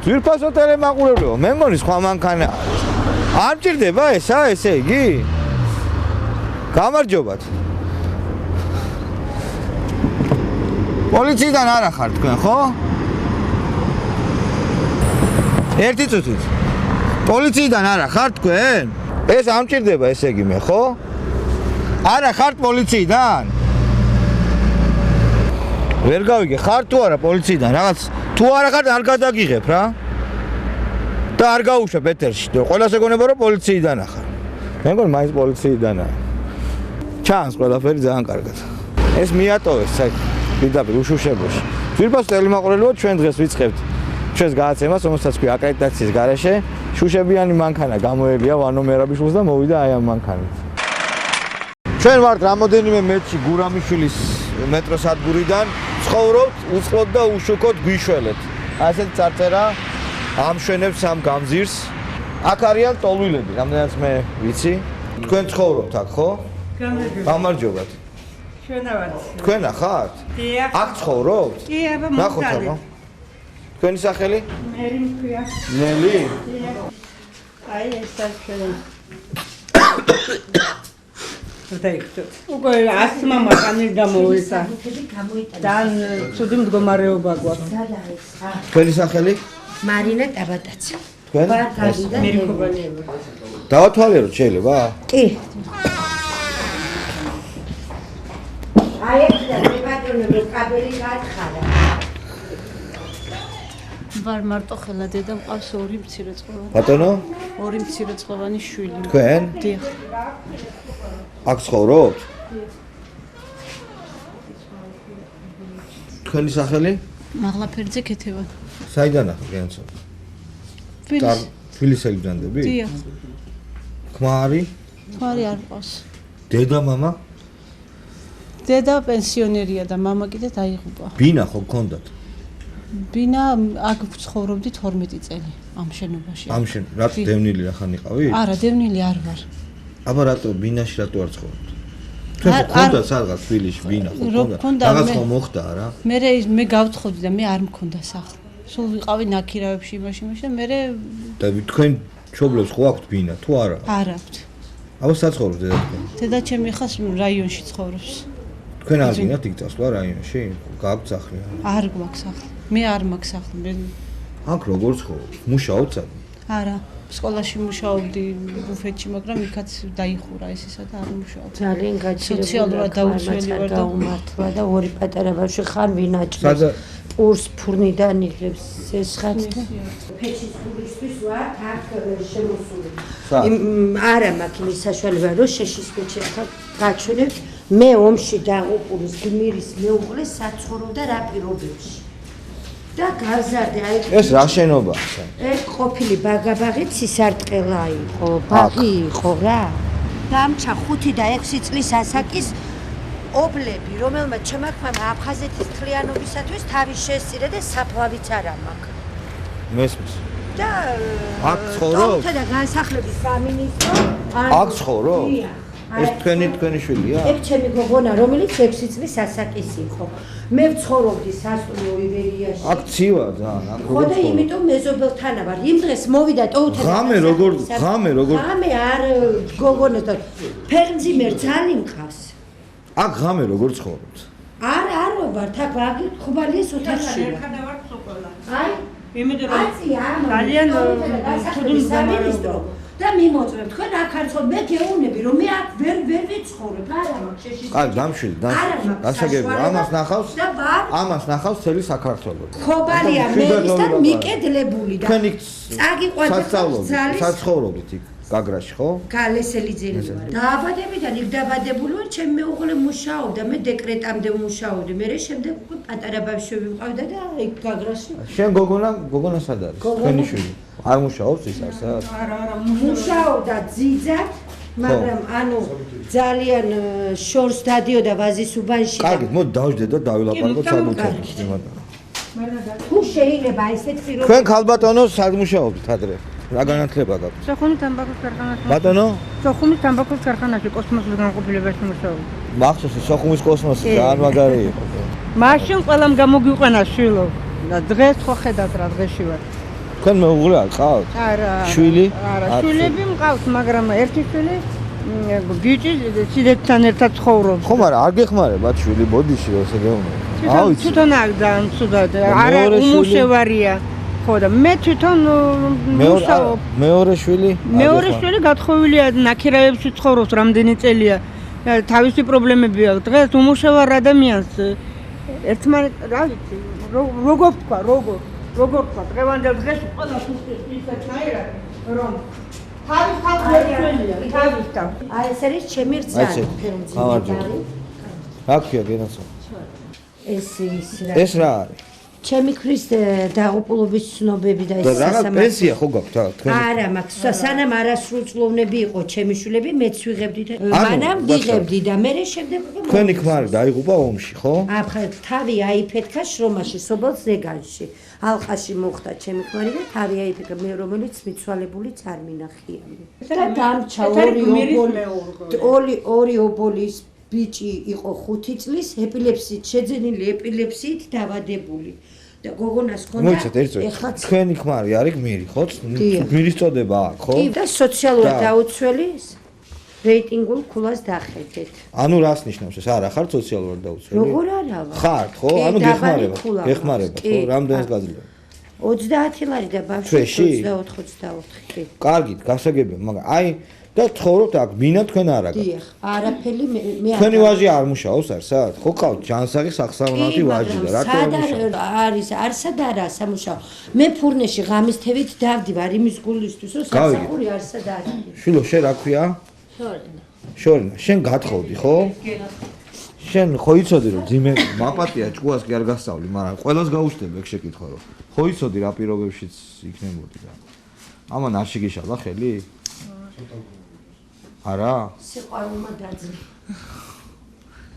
ძვირფასო ტელემაყურებლებო, მე მგონი სხვა მანქანა არის. არ მჭირდება ესე იგი? გამარჯობათ. პოლიციიდან არა ხარ თქვენ, ხო? ერთი წუთით. პოლიციიდან არა ხარ თქვენ? ეს არ მჭირდება ესე იგი მე, ხო? არა ხართ პოლიციიდან? ვერ გავიგე, ხარ თუ არა პოლიციიდან? რაღაც თუ არა ხარ, არ გადაგიღებ რა. და არ გაუშვებ ეთერში. ყველას ეგონება რომ პოლიციიდან ახარ. მე მგონი მაინც პოლიციიდანაა. ჩანს ყველაფერი ძალიან კარგად. ეს მიატოვეს პირდაპირ უშუშებოში. ძვირფასო ტელემაყურებლებო, ჩვენ დღეს ვიწყებთ ჩვენს გადაცემას, რომელსაც ქვია აკრედიტაციის გარეშე. შუშებიანი მანქანა გამოელია ვანო მერაბიშვილს და მოვიდა აი ამ მანქანით. ჩვენ ვართ რამოდენიმე მეტრში გურამიშვილის მეტროსადგურიდან, ცხოვრობთ უწყლოდ და უშუქოდ გვიშველეთ. ასეთ წარწერა ამშვენებს ამ გამზირს. აქ არიან ტოლვილები, რამდენიც მე ვიცი. თქვენ ცხოვრობთ აქ, ხო? გამარჯობათ. ჩვენა ვართ. თქვენა ხართ? დიახ. აქ ცხოვრობთ? კი, აბა მომწალი. თქვენი სახელი? მერი მქვია. ნელი? აი ეს საქმე. უკვე 100 მანქანის გამოვიდა. და ცუდი მდგომარეობა გვაქვს. თქვენი სახელი? მარინა ტაბატაცი. თქვენ? მერი მქობანია. დავათვალიეროთ შეიძლება? კი. აი ეს და ბატონო კაბელი გათხარა. ვარ მარტო ხელა დედა მყავს 2 მცირეწყლოვანი. ბატონო? 2 მცირეწყლოვანი შვილი. თქვენ? დიახ. აქ ცხოვრობთ? თქვენი სახელი? მაღლაფერძე ქეთევა. საიდან ახლა გენცო? თბილისელი დები? დიახ. ქმარი? ქმარი არ ყავს. დედა მამა? დედა პენსიონერია და მამა კიდე დაიღუპა. ბინა ხო გქონდათ? ბინა აქ ცხოვრობდი 12 წელი ამ შენობაში. ამ შენ რატო დევნილი ახან იყავი? არა, დევნილი არ ვარ. აბა რატო ბინაში რატო არ ცხოვრობთ? თქვენ გქონდა სადღაც თბილისში ბინა ხო გქონდა? რაღაც ხო მოხდა რა? მე გავთხოვდი და მე არ მქონდა სახლი. სულ ვიყავი ნაქირავებში იმაში და მე და თქვენ მშობლებს ხო აქვთ ბინა თუ არა? არ აქვთ. აბა საცხოვრობთ დედა თქვენ? დედა ჩემი ხას რაიონში ცხოვრობს. თქვენ არ გინათ იქ წასვლა რაიონში? გააქვთ სახლი? არ გვაქვს სახლი. მე არ მაქვს სახლი. მე აქ როგორ ცხოვრობთ? მუშაობთ სად? არა. სკოლაში მუშაობდი ბუფეტში, მაგრამ იქაც დაიხურა ესისა და არ მუშაობდი. ძალიან გაჩერებული სოციალურად დაუცველი ვარ და უმართვა და ორი პატარა ბავშვი ხან ვინაჭმეს. პურს ფურნიდან იღებს სესხად. ფეჩის გულისთვის ვარ აქ შემოსული. არა მაქვს იმის საშუალება რომ შეშის ფეჩი ახლა გაჩვენებთ. მე ომში დაღუპულის გმირის მეუღლე საცხოვრობდა რა პირობებში. და გაზარდე აი ეს რა შენობაა? ეს ყოფილი ბაგაბაღი ცისარტყელა იყო, ბაღი იყო რა. დამჩა 5 და 6 წლის ასაკის ობლები, რომელმაც ჩემაქმა აფხაზეთის თლიანობისათვის თავი შეესწირა და საფლავიც არ ამაქვს. მესმის. და აქ ცხოვრობ? და განსახლების სამინისტრო აქ ცხოვრობ? ეს თქვენი შვილია? ეს ჩემი გოგონა, რომელიც 6 წლის ასაკის იყო. მე ვცხოვრობდი სასტუმრო ივერიაში. აქ ცივა ძალიან, აქ ხო და იმიტომ მეზობელთან ვარ. იმ დღეს მოვიდა ტოუთა. ღამე როგორ? ღამე არ გოგონა და ფერმძიმერ ძალიან მყავს. აქ ღამე როგორ ცხოვრობთ? არ ვართ აქ ვაგი ხუბალიეს ოთახში. ერთხელ ვარ სოკოლა. აი, იმედია რომ ძალიან თუდუნ სამინისტრო და მიმოწმებ თქვენ აქ არ ცხოვრობ მე გეუბნები რომ მე აქ ვერ ვიცხოვრებ არა მაქვს შეშის. აი დამშვილი დასაგებია ამას ნახავს წელი საქართველოს. ხობალია მერისთან მიკედლებული და წაგიყვანეთ საცხოვრობით იქ გაგრაში ხო? გალესელიძელი ვარ. დააბადებიდან იქ დაბადებული ვარ, ჩემი მეუღლე მუშაობდა, მე დეკრეტამდე მუშაობდი. მე შემდეგ პატარა ბავშვები მყავდა და იქ გაგრაში. შენ გოგონა სად არის? თქვენი შვილი. არ მუშაობს ის არსად? არა, მუშაობდა ძიძად, მაგრამ ანუ ძალიან შორს დადიოდა ვაზის უბანში. კარგი, მოდი დავждდეთ და დავილაპარაკოთ საკუთრებით. თუ შეიძლება ესეთ პირობებში. თქვენ ქალბატონო სად მუშაობთ ადრე? რა განათლება გაქვთ? სოხუმის თამბაქოს ქარხანაში. ბატონო? სოხუმის თამბაქოს ქარხანაში კოსმოსის განყოფილებაში მუშაობ. მახსოვს სოხუმის კოსმოსი ძალიან მაგარი იყო. მაშინ ყველამ გამოგვიყვანა შვილო და დღეს ხო ხედავთ რა დღეში ვარ. თქვენ მეუღლე არ ყავთ? არა. შვილი? არა, შვილები მყავს, მაგრამ ერთი შვილი გიჭი სიდეთთან ერთად ცხოვრობს. ხო, მაგრამ არ გეხმარებათ შვილი ბოდიში ესე გეუბნები. თვითონ ძალიან ცუდად, არა უმუშევარია. ხო და მე თვითონ მუშაობ. მეორე შვილი? მეორე შვილი გათხოვილია ნაქირავებში ცხოვრობს რამდენი წელია. თავისი პრობლემები აქვს. დღეს უმუშევარ ადამიანს ერთმანეთს რა ვიცი, როგორ თქვა, როგორ თქვა, დღევანდელ დღეში ყველა სუსტის ისეთნაირად, რომ თავის თავშეწველია, თავის თავ. აი ეს არის ჩემი რწალი გამარჯობა. რა ქვია გენაცო? ეს ის რა. ეს რა არის? ჩემი ქრის დაღუპულობის ცნობები და ეს რაღაც პენსია ხო გაქვთ თქვენ? არა, მაქვს სანამ არასრულწლოვნები იყო ჩემი შვილები, მეც ვიღებდი და მანამ ვიღებდი და მე შემდეგ თქვენი ქმარი დაიღუპა ომში, ხო? აბა თავი აიფეთქა შრომაში, სობოლ ზეგანში. ალყაში მოხდა ჩემი ქმარი და თავი აიფეთქა მე რომელიც მიცვალებულიც არ მინახია. და დამჩა ორი ობოლის ბიჭი იყო 5 წლის, ეპილეფსიით შეძენილი ეპილეფსიით დავადებული. და გოგონას ხონდა ეხლა თქვენი ქმარი არის გმირი, ხო? გმირის წოდება აქვს, ხო? კი, და სოციალურად დაუცველი რეიტინგულ ქულას დახედეთ. ანუ რას ნიშნავს ეს? არა, ხარ სოციალურად დაუცველი? როგორ არა? ხართ, ხო? ანუ გეხმარებათ, ხო? რამდენს გაძლევ? 30 ლარი და ბავშვი 24-24. კარგით, გასაგებია, მაგრამ აი და ცხოვრობთ აქ, მინა თქვენ არა გაქვთ. დიახ, არაფერი მე თქვენი ვაჟი არ მუშაობს არსად? ხო ყავთ ჯანსაღი სახსრამოვნათი ვაჟი და რატო არ მუშაობს? არის, არსად არა სამუშაო. მე ფურნეში ღამის თევით დავდივარ იმის გულისთვის, რომ სასახური არსად არის. შვილო, შენ რა ქვია? შორინა, შენ გათხოვდი, ხო? შენ ხო იცოდი რომ ძიმე მაპატია ჭკუას კი არ გასწავლი, მაგრამ ყველას გაუჩნდება ეგ შეკითხვა რომ ხო იცოდი რა პირობებშიც იქნებოდი და ამან არ შეგიშალა ხელი? არა? სიყვარულმა დაძლე.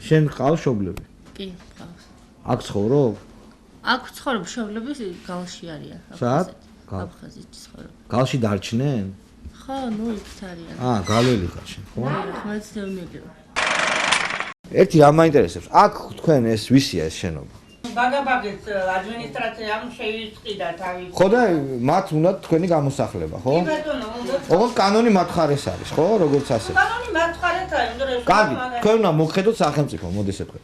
შენ ყავს შობლები? კი, ყავს. აქ ცხოვრობ? აქ ცხოვრობ, შობლები გალში არიან. სად? აფხაზეთში ცხოვრობ. გალში დარჩნენ? ხო, ნუ იქ არიან. გალელი ხარ შენ, ხო? მეც დევნილი. ერთი რა მაინტერესებს, აქ თქვენ ეს ვისია ეს შენობა? ბაგაბაგის ადმინისტრაციამ შეისყიდა თავი. ხო და მათ უნდა თქვენი გამოსახლება, ხო? კი ბატონო, უნდა. ოღონდ კანონი მათ ხარეს არის, ხო? როგორც ასე. კანონი მათ ხარეს არის, იმიტომ რომ კარგი, თქვენ უნდა მოგხედოთ სახელმწიფო, მოდი თქვენ.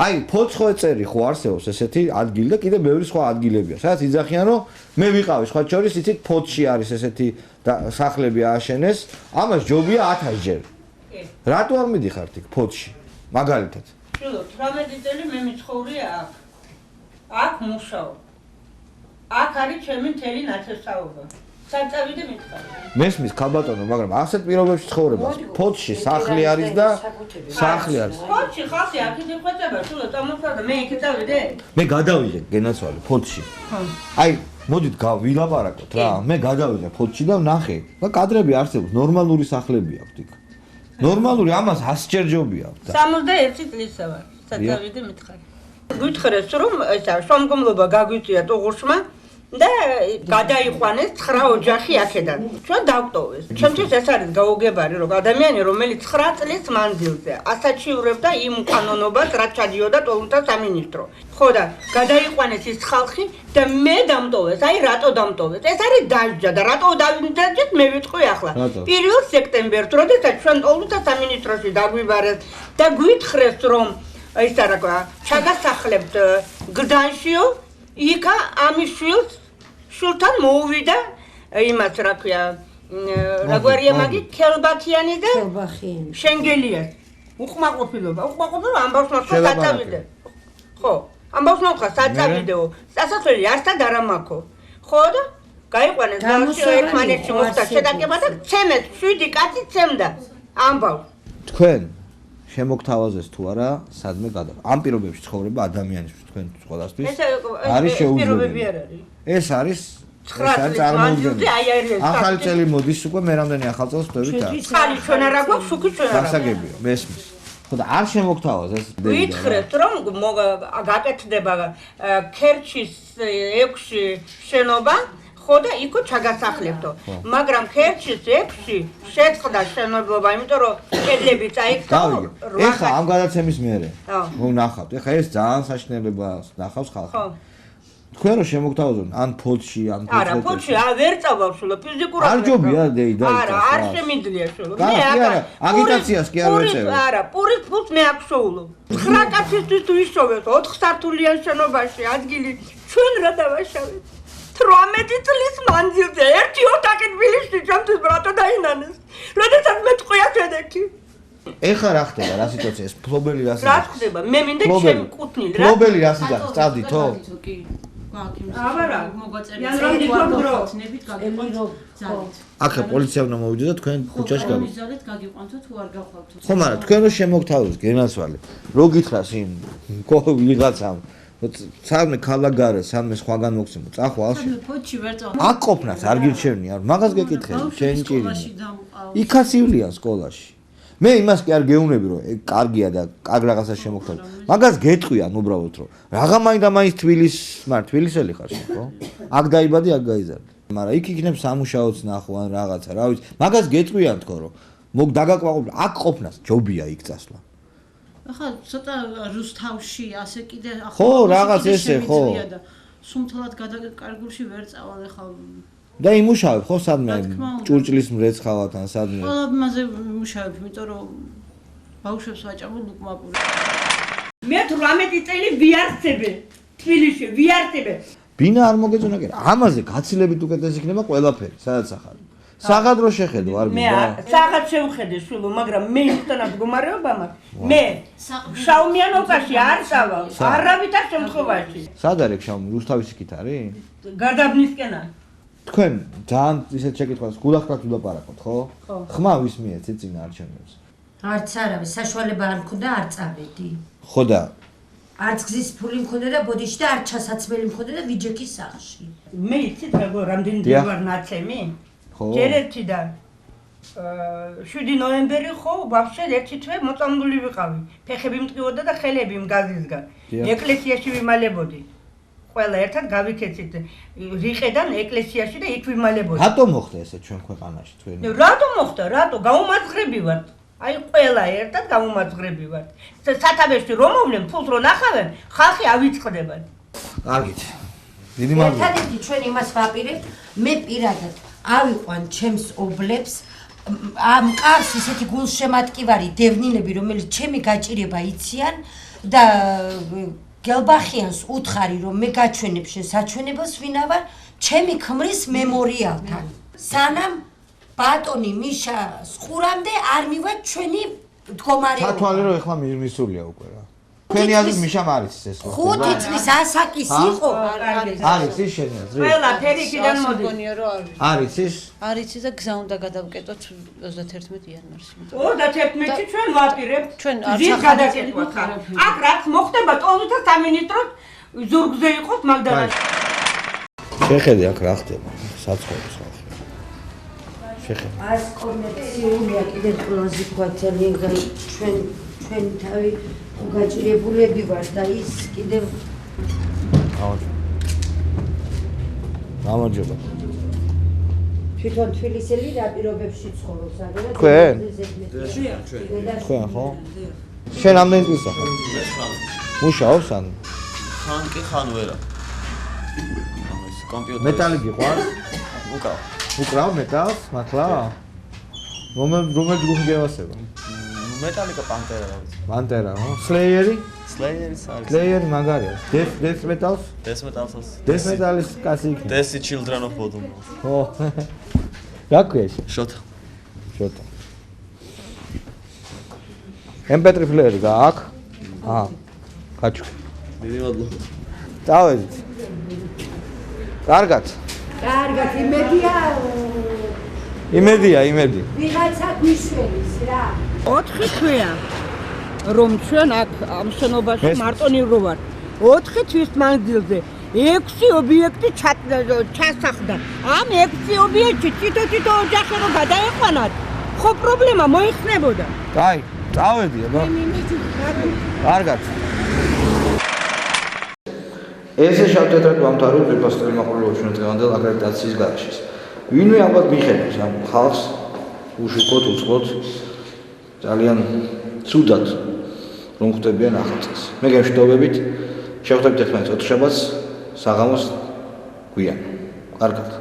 აი, ფოცხოეწერი ხო არსებობს ესეთი ადგილი და კიდე ბევრი სხვა ადგილებია, სადაც იძახიან რომ მე ვიყავი სხვა შორის, იცით, ფოთში არის ესეთი სახლები ააშენეს, ამას ჯობია 1000 ჯერ. რატო არ მიდიხართ იქ ფოთში? მაგალითად. შვილო, 18 წელი მე მიცხოვრია აქ. აქ მუშაობ. აქ არის ჩემი მთელი ნათესაობა. საწავიდე მითხარი. მესმის ქალბატონო, მაგრამ ასეთ პირობებში ცხოვრება. ფოთში სახლი არის და სახლი არის. ფოთში ხალხი აქეთ იხვეწება, შვილო, წამოხდა მე იქ დავიდე. მე გადავიღე გენაცვალე ფოთში. აი, მოდით ვილაპარაკოთ რა. მე გადავიღე ფოთში და ვნახე. და კადრები არსებობს, ნორმალური სახლები აქვს იქ. ნორმალური ამას 100 ჯერ ჯობია. 61 წლისა ვარ. საწავიდე მითხარი. გითხრეს რომ ესა შრომგომლობა გაგვიწია ტუღუშმა და გადაიყვანეს 9 ოჯახი აქედან. ჩვენ დავტოვეს. ჩემთვის ეს არის გაუგებარი რომ ადამიანი რომელიც 9 წლის მანძილზე ასაჩივრებდა იმ კანონობას რაც ჩადიოდა ტოლუნთა სამინისტრო. ხო და გადაიყვანეს ის ხალხი და მე დამტოვეს. აი რატო დამტოვეს? ეს არის დაჟჯა და რატო დავიმტაჯეთ მე ვიტყვი ახლა. 1 სექტემბერს როდესაც ჩვენ ტოლუნთა სამინისტროში დაგვიბარეს და გვითხრეს რომ ის რა თქვა, ჩაგასახლებთ გდანშიო, იქა ამის შვილთან მოუვიდა იმას რა ქვია, რაგვარია მაგი ქელბათიანი და შენგელიას. უკმაყოფილობა ამბავს ნახა საწავიდე. ხო, ამბავს ნახა საწავიდეო. სასახლელი არსად არ ამაქო. ხო და გაიყვანეს გალში ერთმანეთში მოხდა შედაგება და ცემეს 7 კაცი ცემდა. ამბავს. თქვენ შემოგთავაზეს თუ არა სადმე გადა. ამ პირობებში ცხოვრება ადამიანისთვის თქვენ ყველასთვის არის შეუძლებელი. ეს არის წარმოუდგენელი. ახალი წელი მოდის უკვე მე რამდენი ახალ წელს ვხვდებით აქ. ხალი ჩვენ არა გვაქვს, შუქი ჩვენ არა. გასაგებია, მესმის. ხო და არ შემოგთავაზეს. ვითხრეთ რომ გაკეთდება ქერჩის 6 შენობა ხო და იქო ჩაგასახლებთო. მაგრამ ქერჩის 6 შეწყდა შენობობა, იმიტომ რომ კედლები წაიქცა. ეხა ამ გადაცემის მერე ვნახავთ. ეხა ეს ძალიან საშინელებას ნახავს ხალხი. თქვენ რომ შემოგთავაზოთ ან ფოთში ან არა, ფოთში ვერ წავალ შულო, ფიზიკურად. არ ჯობია დეიდა. არა, არ შემიძლია შულო. მე არა, აგიტაციას კი არ ვეწევ. არა, პურის ფულს მე აქ შოულო. 9 კაცისთვის თუ ისოვეთ 4 სართულიან შენობაში ადგილი, ჩვენ რა დავაშავეთ? 18 წლის მანძილზე ერთი ოთახი თბილისში ჩემთვის ბრატო დაინანეს. როდესაც მე ტყვია შედექი. ეხლა რა ხდება რა სიტუაცია ეს ფლობელი რა რა ხდება? მე მინდა ჩემ კუთვნილ რა. ფლობელი რა სიტუაცია წავდითო? კი. აბარა, მოგაწერი ახლა პოლიცია უნდა მოვიდო და თქვენ ქუჩაში გავიდეთ. მიზალეთ გაგიყვანთო თუ არ გავხავთო. ხო, მაგრამ თქვენ რო შემოგთავაზოთ გენაცვალე, რო გითხრას იმ ვიღაცამ სამე ქალაგარე, სამე სხვაგან მოგცემო, წახვალში. ფოთში ვერ წავალ. აქ ყოფნას არ გირჩევნია, მაგას გეკითხები, შენ ჭირი. იქაც ივლიან სკოლაში. მე იმას კი არ გეუბნები რომ კარგია და კარგ რაღაცას შემოგთავაზ. მაგას გეტყვიან უბრალოდ რომ რაღა მაინდა-მაინც თბილისელი ხარ შენ, ხო? აქ დაიბადე, აქ გაიზარდე. მაგრამ იქ იქნებ სამუშაოც ნახო ან რაღაცა, რა ვიცი. მაგას გეტყვიან თქო რომ მოგ დაგაკვაყოფილ, აქ ყოფნას ჯობია იქ წასვლა. ახლა ცოტა რუსთავში ასე კიდე ახლა ხო, რაღაც ესე, ხო. სუმთლად გადაკარგულში ვერ წავალ ახლა და იმუშავებ ხო სადმე ჭურჭლის მრეცხავად ან სადმე ყველა მასე იმუშავებ იმიტომ რომ ბავშვებს ვაჭამო უკმაპური მე 18 წელი ვიარწებე თბილისში ვიარწებე ბინა არ მოგეწონა კი ამაზე გაცილებით უკეთესი იქნება ყველაფერი სადაც ახარ საღადრო შეხედო არ მინდა მე საღად შევხედე შულო მაგრამ მე ისტანად გომარეობა მაქვს მე შაუმიანობაში არ წავალ არავითარ შემთხვევაში სად არის შაუმი რუსთავის იქით არის გადაბნისკენა თქვენ ძალიან ისეთ შეკითხვას გულახკართ ვლაპარაკოთ ხო ხმა ვის მიეცეთ წინა არჩევნებს არც არავის საშუალება არ მქონდა არ წავედი ხო და არც გზის ფული მქონდა და ბოდიში და არც ჩასაცმელი მქონდა და ვიჯექის სახლში მე იცით რამდენი დივარ ნაცემი ხო ჯერეთი და 7 ნოემბერი ხო ვაფშე ერთი თვე მოწამლული ვიყავი ფეხები მტკივოდა და ხელები მგაზისგან ეკლესიაში ვიმალებოდი ყველა ერთად გავიქეცით რიყედან ეკლესიაში და იქ ვიმალებოდი რატომ მოხდა ესე ჩვენ ქვეყანაში თქვენ რატომ მოხდა რატო გაუმაძღრები ვართ აი ყველა ერთად გაუმაძღრები ვართ სათავეში რომ მოვლენ ფულს რო ნახავენ ხალხი ავიწყდებათ კარგით დიდი მადლობა ერთადერთი ჩვენ იმას ვაპირებთ მე პირადად ავიყვან ჩემს ობლებს ამ ყავს ისეთი გულშემატკივარი დევნილები რომელიც ჩემი გაჭირება იციან და გელბახიანს უთხარი რომ მე გაჩვენებ შენ საჩვენებელს ვინა ვარ ჩემი ქმრის მემორიალთან სანამ ბატონი მიშა სხურამდე არ მივა ჩვენი მდგომარეობა თათვალე რომ ეხლა მისულია უკვე რა თქვენი აზრით მიშამ არის ეს 5 წლის ასაკის იყო არის ის შენი აზრი ყველა ფერიკიდან მოდის მოგონია რომ არის ის არის და გზა უნდა გადავკეტოთ 31 იანვარს 31-ში ჩვენ ვაპირებთ ჩვენ ზის გადაკეთება აქ რაც მოხდება ტოლთა სამინისტროს ზურგზე იყოს მაგდანაში შეხედე აქ რა ხდება საცხოვრებს ხალხი შეხედე ას კომერციულია კიდე ყველაზე ქვაცელი ჩვენ თავი უგაჭირებულები ვარ და ის კიდევ გამარჯობა თვითონ თბილისელი რა პირობებში ცხოვრობს არა თქვენ ხო შენ ამდენი წელს ახლა მუშაობს ან ხან კი ხან ვერა ამას კომპიუტერი მეტალი გიყვარს უკრავ მეტალს მართლა რომელ ჯგუფი გევასება მეტალიკა პანტერა რა ვიცი პანტერა ხო სლეიერი სლეიერის არის სლეიერი მაგარია დეს მეტალს დეს მეტალის კაცი იქნება Desi Children of Bodom ხო რა ქვია შოთა MP3 ფლეერი გააქვს გაჩვი დიდი მადლობა დავედით კარგად იმედი ვიღაცა გვიშველის რა 4 თვეა რომ ჩვენ აქ ამ შენობაში მარტონი რო ვარ 4 თვის მანძილზე 6 ობიექტი ჩასახდა ამ 6 ობიექტი თითო ოჯახი რო გადაეყვანათ ხო პრობლემა მოიხსნებოდა კაი წავედი აბა კარგად ესე შევტეტრეთ ვამთავრებთ რეპოსტერი მაყურებელს ჩვენ დღევანდელ აკრედიტაციის გარეშეს ვინმე ალბათ მიხედავს ამ ხალხს უშუქოთ უწყოთ ძალიან ცუდად რომ ხვდებიან ახალწელს მე გემშვიდობებით შევხვდებით ერთმანეთს ოთხშაბათს საღამოს გვიან. კარგად.